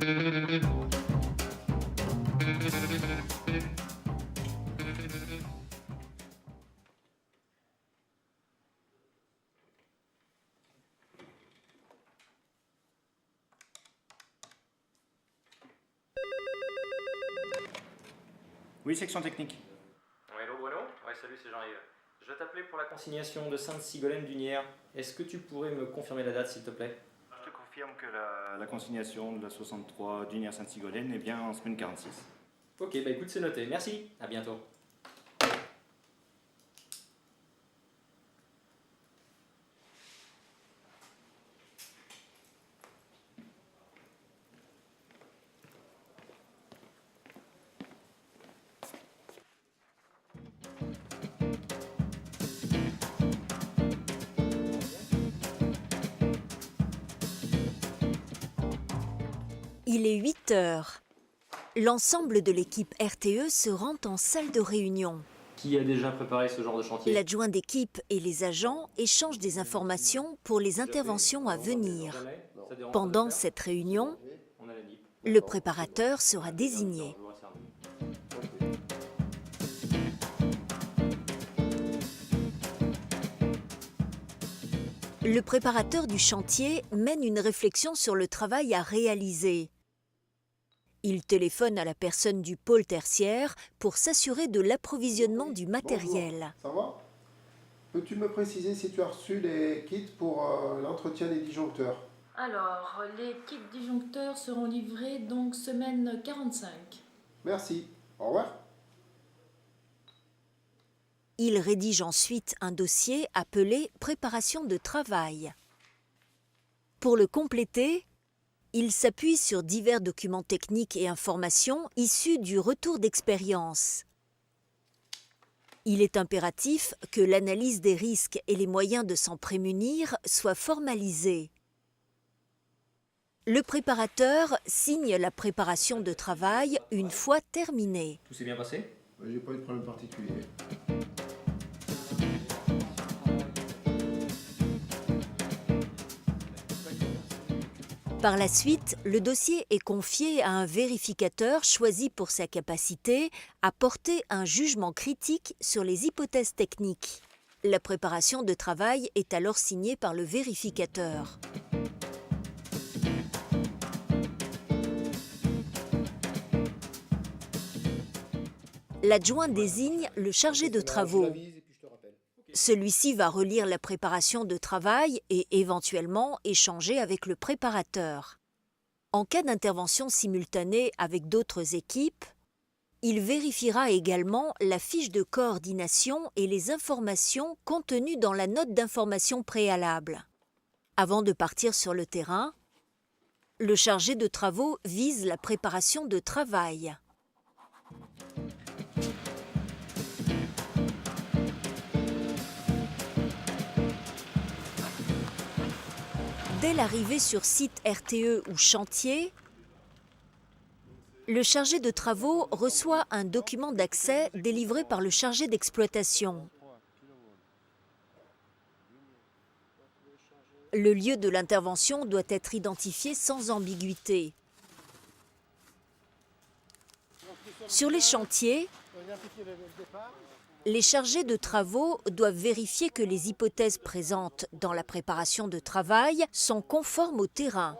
Oui, section technique. Oui, hello Bruno. Ouais, salut, c'est Jean-Yves. Je t'appelais pour la consignation de Sainte-Sigolène d'Unière. Est-ce que tu pourrais me confirmer la date, s'il te plaît? Je te confirme que la consignation de la 63 d'Unière Sainte-Sigolène est bien en semaine 46. Ok, bah écoute, c'est noté. Merci, à bientôt. Il est 8 heures. L'ensemble de l'équipe RTE se rend en salle de réunion. Qui a déjà préparé ce genre de chantier? L'adjoint d'équipe et les agents échangent des informations pour les interventions à venir. Pendant cette réunion, le préparateur sera désigné. Le préparateur du chantier mène une réflexion sur le travail à réaliser. Il téléphone à la personne du pôle tertiaire pour s'assurer de l'approvisionnement du matériel. Bonjour, ça va? Peux-tu me préciser si tu as reçu les kits pour l'entretien des disjoncteurs? Alors, les kits disjoncteurs seront livrés donc semaine 45. Merci. Au revoir. Il rédige ensuite un dossier appelé « Préparation de travail ». Pour le compléter, il s'appuie sur divers documents techniques et informations issus du retour d'expérience. Il est impératif que l'analyse des risques et les moyens de s'en prémunir soient formalisés. Le préparateur signe la préparation de travail une fois terminée. Tout s'est bien passé? J'ai pas eu de problème particulier. Par la suite, le dossier est confié à un vérificateur choisi pour sa capacité à porter un jugement critique sur les hypothèses techniques. La préparation de travail est alors signée par le vérificateur. L'adjoint désigne le chargé de travaux. Celui-ci va relire la préparation de travail et éventuellement échanger avec le préparateur. En cas d'intervention simultanée avec d'autres équipes, il vérifiera également la fiche de coordination et les informations contenues dans la note d'information préalable. Avant de partir sur le terrain, le chargé de travaux vise la préparation de travail. Dès l'arrivée sur site RTE ou chantier, le chargé de travaux reçoit un document d'accès délivré par le chargé d'exploitation. Le lieu de l'intervention doit être identifié sans ambiguïté. Sur les chantiers, les chargés de travaux doivent vérifier que les hypothèses présentes dans la préparation de travail sont conformes au terrain.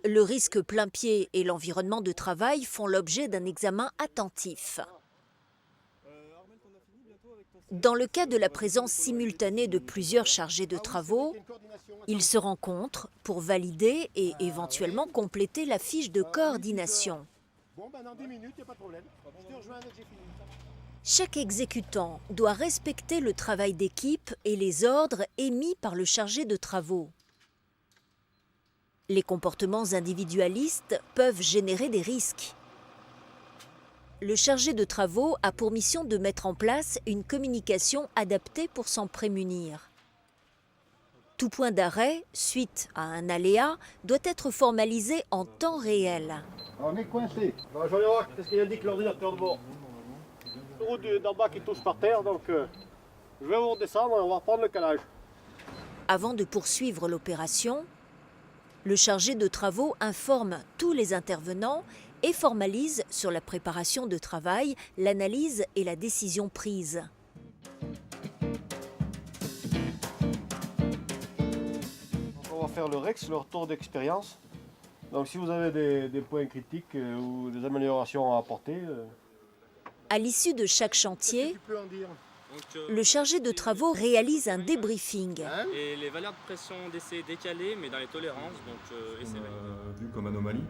Le risque plein-pied et l'environnement de travail font l'objet d'un examen attentif. Dans le cas de la présence simultanée de plusieurs chargés de travaux, ils se rencontrent pour valider et éventuellement compléter la fiche de coordination. Chaque exécutant doit respecter le travail d'équipe et les ordres émis par le chargé de travaux. Les comportements individualistes peuvent générer des risques. Le chargé de travaux a pour mission de mettre en place une communication adaptée pour s'en prémunir. Tout point d'arrêt, suite à un aléa, doit être formalisé en temps réel. On est coincé. J'en ai voir qu'est-ce qu'il indique l'ordinateur de bord. Le roue d'en bas qui touche par terre, donc je vais vous redescendre et on va reprendre le calage. Avant de poursuivre l'opération, Le chargé de travaux informe tous les intervenants et formalise sur la préparation de travail, l'analyse et la décision prise. On va faire le REX, le retour d'expérience. Donc si vous avez des points critiques ou des améliorations à apporter... À l'issue de chaque chantier, tu peux en dire? le chargé de travaux réalise un débriefing. Et les valeurs de pression d'essai décalées, mais dans les tolérances, donc et c'est vrai. Vu comme anomalie.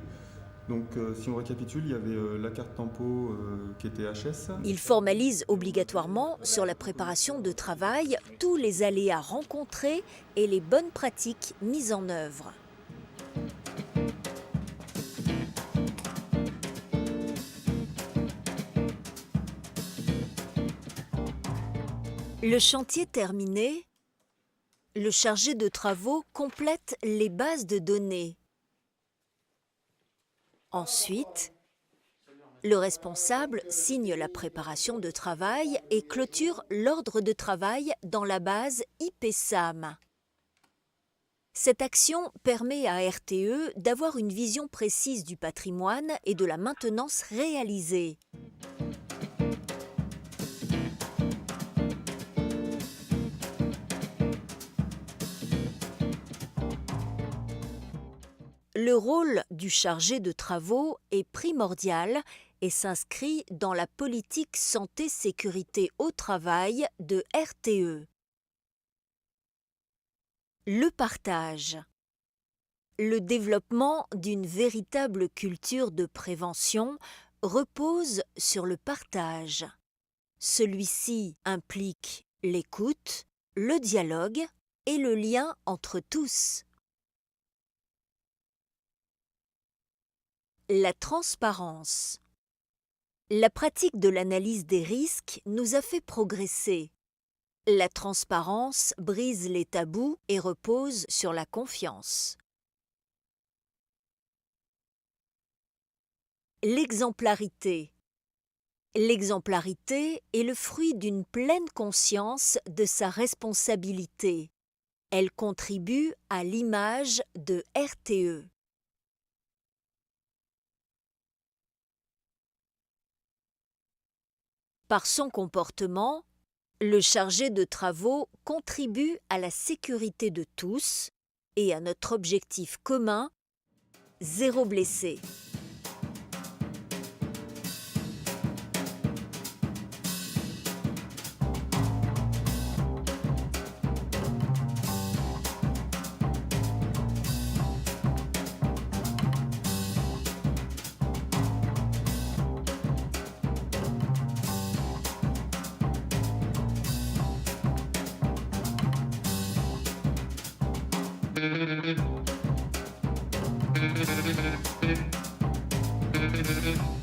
Donc si on récapitule, il y avait la carte tempo qui était HS. Il formalise obligatoirement sur la préparation de travail tous les aléas rencontrés et les bonnes pratiques mises en œuvre. Le chantier terminé, le chargé de travaux complète les bases de données. Ensuite, le responsable signe la préparation de travail et clôture l'ordre de travail dans la base IPSAM. Cette action permet à RTE d'avoir une vision précise du patrimoine et de la maintenance réalisée. Le rôle du chargé de travaux est primordial et s'inscrit dans la politique santé-sécurité au travail de RTE. Le partage. Le développement d'une véritable culture de prévention repose sur le partage. Celui-ci implique l'écoute, le dialogue et le lien entre tous. La transparence. La pratique de l'analyse des risques nous a fait progresser. La transparence brise les tabous et repose sur la confiance. L'exemplarité. L'exemplarité est le fruit d'une pleine conscience de sa responsabilité. Elle contribue à l'image de RTE. Par son comportement, le chargé de travaux contribue à la sécurité de tous et à notre objectif commun, 0 blessé. Thank you.